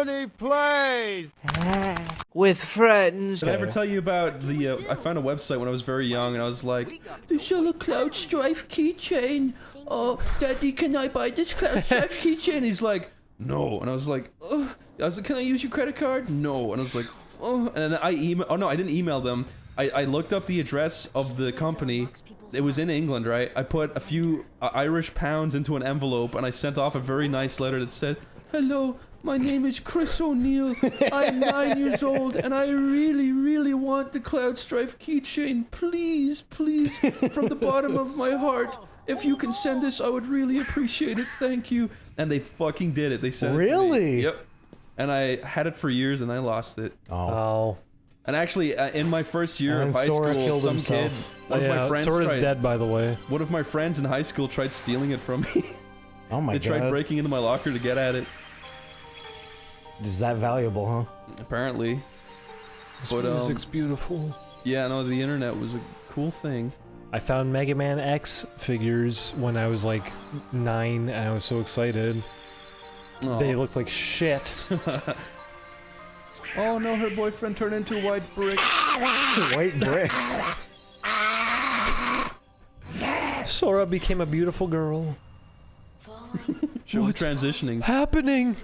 Oneyplays! With friends. Did I ever tell you about the, I found a website when I was very young and I was like, they sell a Cloud Strife keychain. Oh, Daddy, can I buy this Cloud Strife keychain? He's like, no. And I was like, oh. I was like, can I use your credit card? No. And I was like, oh. And then I didn't email them. I looked up the address of the company. It was in England, right? I put a few Irish pounds into an envelope and I sent off a very nice letter that said, hello, my name is Chris O'Neill. I'm 9 years old and I really, really want the Cloud Strife keychain. Please, please, from the bottom of my heart, if you can send this, I would really appreciate it. Thank you. And they fucking did it. They sent it to me. Yep. And I had it for years and I lost it. Oh. And actually, in my first year of high school, some kid, one of my friends Sora's dead, by the way. One of my friends in high school tried stealing it from me. Oh my god. They tried breaking into my locker to get at it. Is that valuable, huh? Apparently. This music's beautiful. Yeah, no, the internet was a cool thing. I found Mega Man X figures when I was like 9 and I was so excited. Oh. They look like shit. Oh no, her boyfriend turned into a white brick. White bricks. Sora became a beautiful girl. What's transitioning? Happening?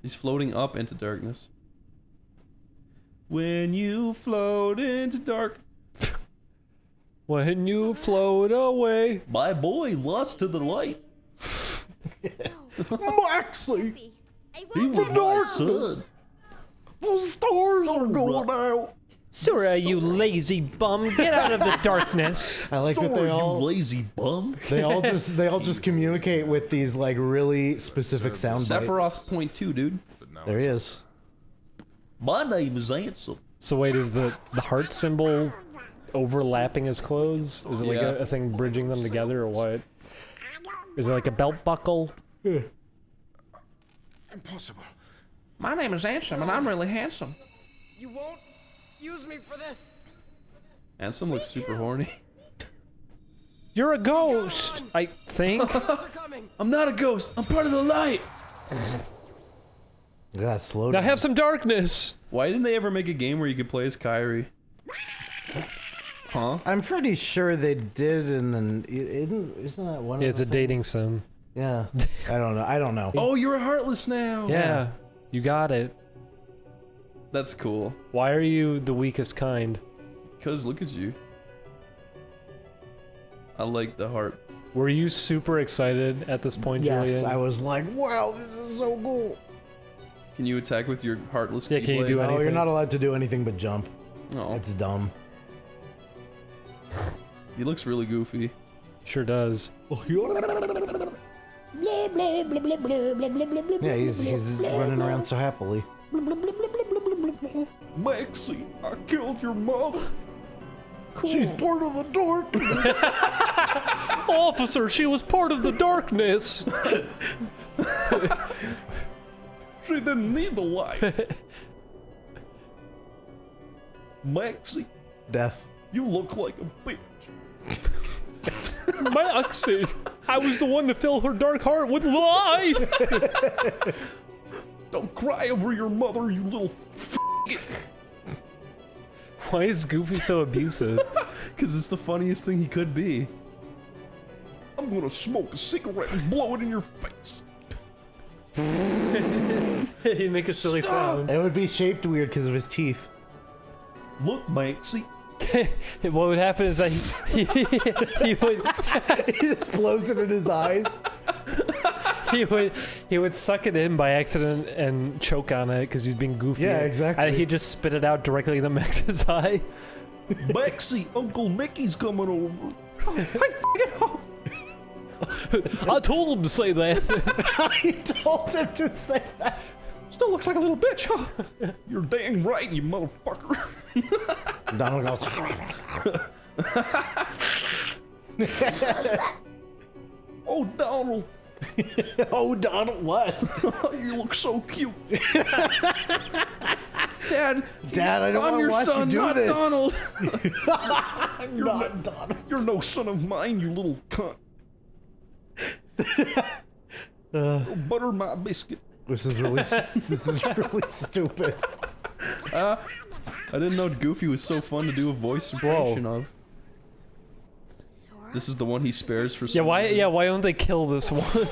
He's floating up into darkness. When you float into dark. When you float away. My boy lost to the light. Maxie! He was my son. The stars are going out! Sora, you lazy bum, get out of the darkness. I like that they all lazy bum. they all just communicate with these like really specific sound bites. Sephiroth's .2, dude. There he is. My name is Ansem. So wait, is the heart symbol overlapping his clothes? Is it like a thing bridging them together or what? Is it like a belt buckle? Impossible. My name is Ansem, and I'm really handsome. You won't use me for this. Ansem looks super horny. You're a ghost, I think. I'm not a ghost. I'm part of the light. Look at that slow Now down. have some darkness. Why didn't they ever make a game where you could play as Kyrie? Huh? I'm pretty sure they did, and then isn't that one? Yeah, of it's the a dating sim. Yeah, I don't know. I don't know. Oh, you're heartless now. Yeah, you got it. That's cool. Why are you the weakest kind? Because look at you. I like the heart. Were you super excited at this point, Yes, Julian? I was like, wow, this is so cool. Can you attack with your heartless Yeah, can you do Oh, anything? you're not allowed to do anything but jump. No. It's dumb. He looks really goofy. Sure does. Yeah, he's running around so happily. Maxie, I killed your mother. Cool. She's part of the dark. Officer, she was part of the darkness. She didn't need the light. Maxie, Death. you look like a bitch. Maxie, I was the one to fill her dark heart with light. Don't cry over your mother, you little f***. Why is Goofy so abusive? Because it's the funniest thing he could be. I'm gonna smoke a cigarette and blow it in your face. He'd make a silly sound. It would be shaped weird because of his teeth. Look, Maxie. What would happen is that he would He just blows it in his eyes. he would suck it in by accident and choke on it because he's being goofy. Yeah, exactly. And he'd just spit it out directly into Max's eye. Maxie, Uncle Mickey's coming over. I told him to say that. I told him to say that. Still looks like a little bitch, huh? You're dang right, you motherfucker. Donald goes. Oh, Donald. Oh, Donald, what? You look so cute. Dad, I don't I'm want your to watch son, you do not this. Donald. You're not Donald. You're no son of mine, you little cunt. Butter my biscuit. This is really stupid. I didn't know Goofy was so fun to do a voice impression of. This is the one he spares for some reason. Yeah, why don't they kill this one?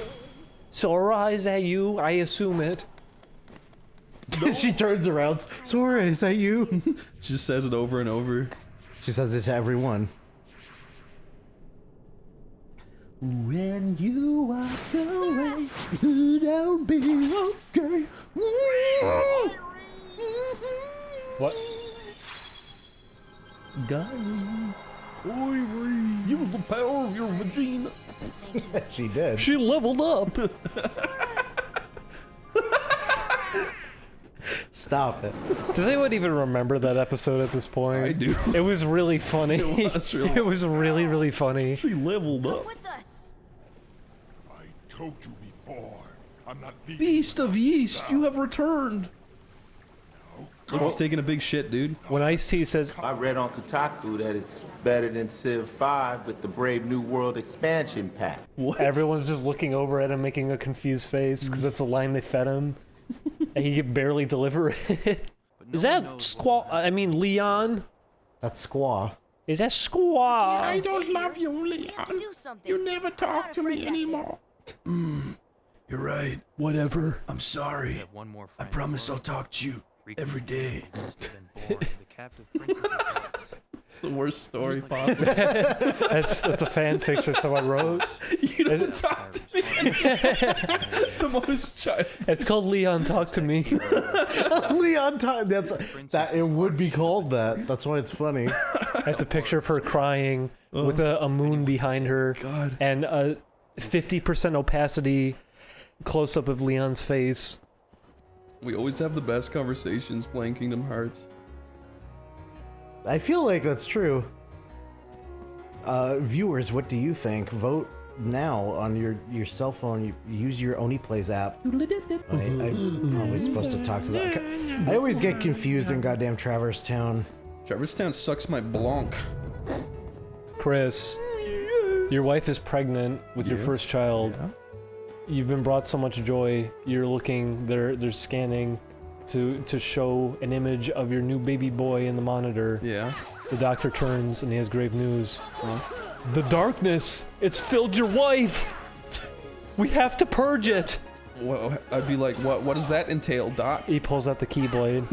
Sora, is that you? I assume it. She turns around. Sora, is that you? She just says it over and over. She says it to everyone. When you walk away, you don't be okay. What? Darling, use the power of your vagina. She did. She leveled up. Stop it. Does anyone even remember that episode at this point? I do. It was really funny. It was really, really funny. She leveled up. With us. I told you before, I'm not leaving. Beast of Yeast, you have returned. Look, he's taking a big shit, dude. When Ice-T says, I read on Kotaku that it's better than Civ 5 with the Brave New World expansion pack. What? everyone's just looking over at him making a confused face because that's a line they fed him. And he could barely deliver it. Is that Leon? That's Squaw. Is that Squaw? I don't love you, We Leon. have to do something. You never talk to me anymore. You're right. Whatever. I'm sorry. I promise I'll talk to you every day. It's the worst story possible. That's a fan fiction someone wrote. You don't talk to me. The most child. It's called Leon Talk to Me. Leon, that it would be called that. That's why it's funny. That's a picture of her crying with a moon behind her. God. And a 50% opacity close-up of Leon's face. We always have the best conversations playing Kingdom Hearts. I feel like that's true. Viewers, what do you think? Vote now on your cell phone. You use your Oneyplays app. I'm probably supposed to talk to that. I always get confused in goddamn Traverse Town. Traverse Town sucks my blanc. Chris, your wife is pregnant with your first child. Yeah. You've been brought so much joy. You're looking, they're scanning to show an image of your new baby boy in the monitor. Yeah. The doctor turns and he has grave news. The darkness, it's filled your wife. We have to purge it. Well, I'd be like, what does that entail, Doc? He pulls out the Keyblade.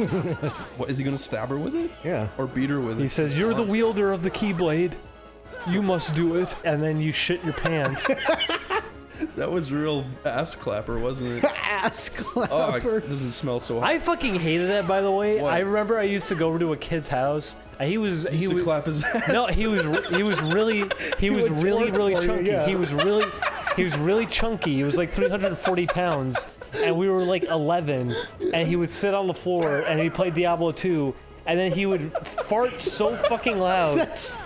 What, is he gonna stab her with it? Yeah. Or beat her with it? He says, you're the wielder of the Keyblade. You must do it. And then you shit your pants. That was real ass clapper, wasn't it? Ass clapper. Oh, it doesn't smell so hot. I fucking hated that, by the way. What? I remember I used to go over to a kid's house. And he was clap his ass. No, he was really chunky. Yeah. He was really chunky. He was like 340 pounds, and we were like 11. And he would sit on the floor and he played Diablo 2. And then he would fart so fucking loud,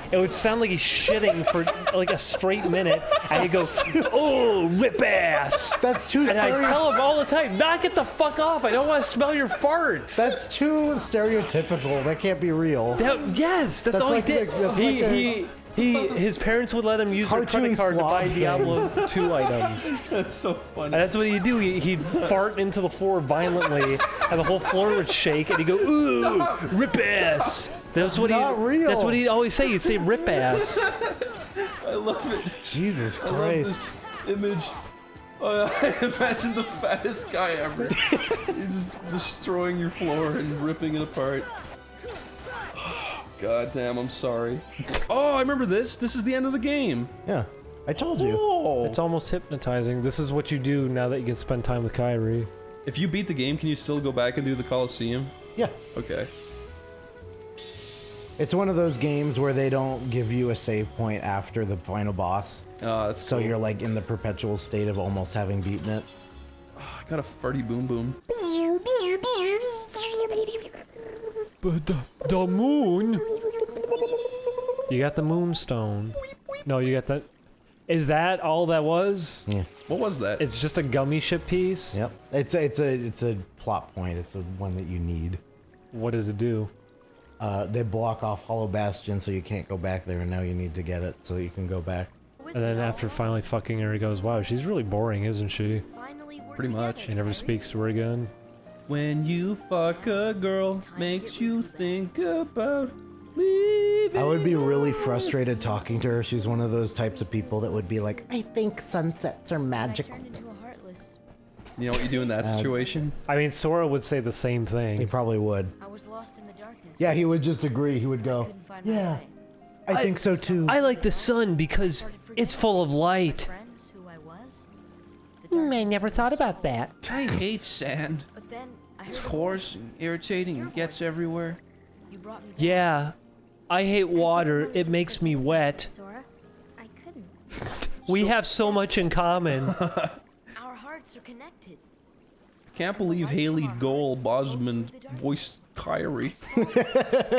it would sound like he's shitting for like a straight minute. And he'd go, "Oh, rip ass!" That's too. And I tell him all the time, "Knock it the fuck off! I don't want to smell your farts." That's too stereotypical. That can't be real. Yes, that's all like he did. His parents would let him use their credit card to buy Diablo 2 items. That's so funny. And that's what he'd do. He'd fart into the floor violently, and the whole floor would shake, and he'd go, "Ooh, rip ass." That's what real. That's what he'd always say. He'd say, "Rip ass." I love it. Jesus I love Christ. this image. I imagine the fattest guy ever. He's just destroying your floor and ripping it apart. God damn, I'm sorry. Oh, I remember this. This is the end of the game. Yeah, I told you. Oh. It's almost hypnotizing. This is what you do now that you can spend time with Kyrie. If you beat the game, can you still go back and do the Coliseum? Yeah. Okay. It's one of those games where they don't give you a save point after the final boss. That's So cool. you're like in the perpetual state of almost having beaten it. I got a farty boom boom. But the moon. You got the moonstone. No, you got that. Is that all that was? Yeah. What was that? It's just a gummy ship piece. Yep. It's a plot point. It's a one that you need. What does it do? They block off Hollow Bastion, so you can't go back there, and now you need to get it so you can go back. And then after finally fucking her, he goes, "Wow, she's really boring, isn't she?" Finally Pretty much. He never speaks to her again. When you fuck a girl, makes you think about leaving. I would be really frustrated talking to her. She's one of those types of people that would be like, I think sunsets are magical. You know what you do in that situation? I mean, Sora would say the same He thing. probably would. I was lost in the darkness. Yeah, he would just agree. He would go, Couldn't find my yeah, way. I think so too. I like the sun because Started it's forgetting full of my light. friends, who I was. The I darkness never was thought so about that. I hate sand. But then I It's heard a coarse voice. and irritating and gets everywhere. You brought me back. Yeah, I hate water. It makes me wet. Sora, I couldn't. We have so much in common. Our hearts are connected. Can't believe Haley Goal Bosman voiced Kyrie.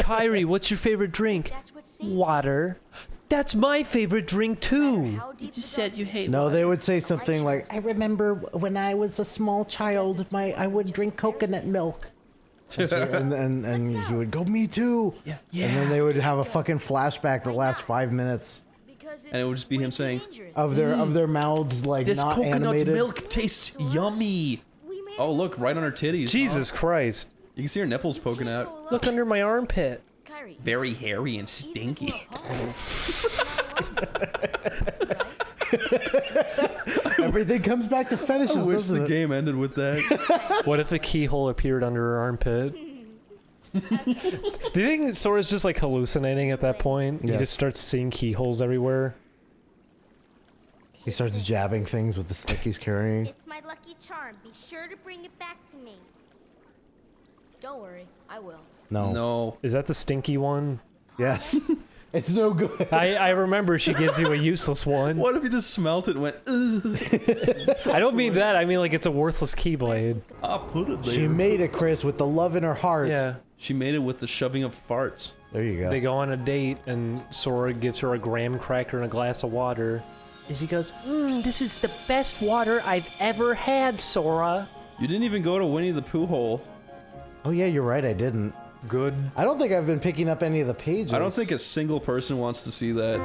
Kyrie, what's your favorite drink? That's what saved Water. That's my favorite drink too. how deep Just said you hate No, they would say something like, I remember when I was a small child, I would drink coconut milk. and he would go, me too. Yeah. And then they would have a fucking flashback that lasts 5 minutes because And it would just be him saying, of their mouths like "This not coconut animated. milk tastes yummy." Oh, look, right on her titties. Jesus Christ. You can see her nipples poking out. Look under my armpit. Kyrie, Very hairy and stinky. Everything comes back to fetishes, I wish doesn't the it? game ended with that. What if a keyhole appeared under her armpit? Do you think Sora's just like hallucinating at that point? He Yes. just starts seeing keyholes everywhere. He starts jabbing things with the stick he's carrying. It's my lucky charm. Be sure to bring it back to me. don't worry, I will. No. No. Is that the stinky one? Yes. It's no good. I remember she gives you a useless one. What if you just smelt it and went, ugh? I don't mean that. I mean like it's a worthless keyblade. I'll put it there. She made it, Chris, with the love in her heart. Yeah. She made it with the shoving of farts. There you go. They go on a date and Sora gives her a graham cracker and a glass of water. And she goes, this is the best water I've ever had, Sora. You didn't even go to Winnie the Pooh hole. Oh yeah, you're right. I didn't. Good. I don't think I've been picking up any of the pages. I don't think a single person wants to see that.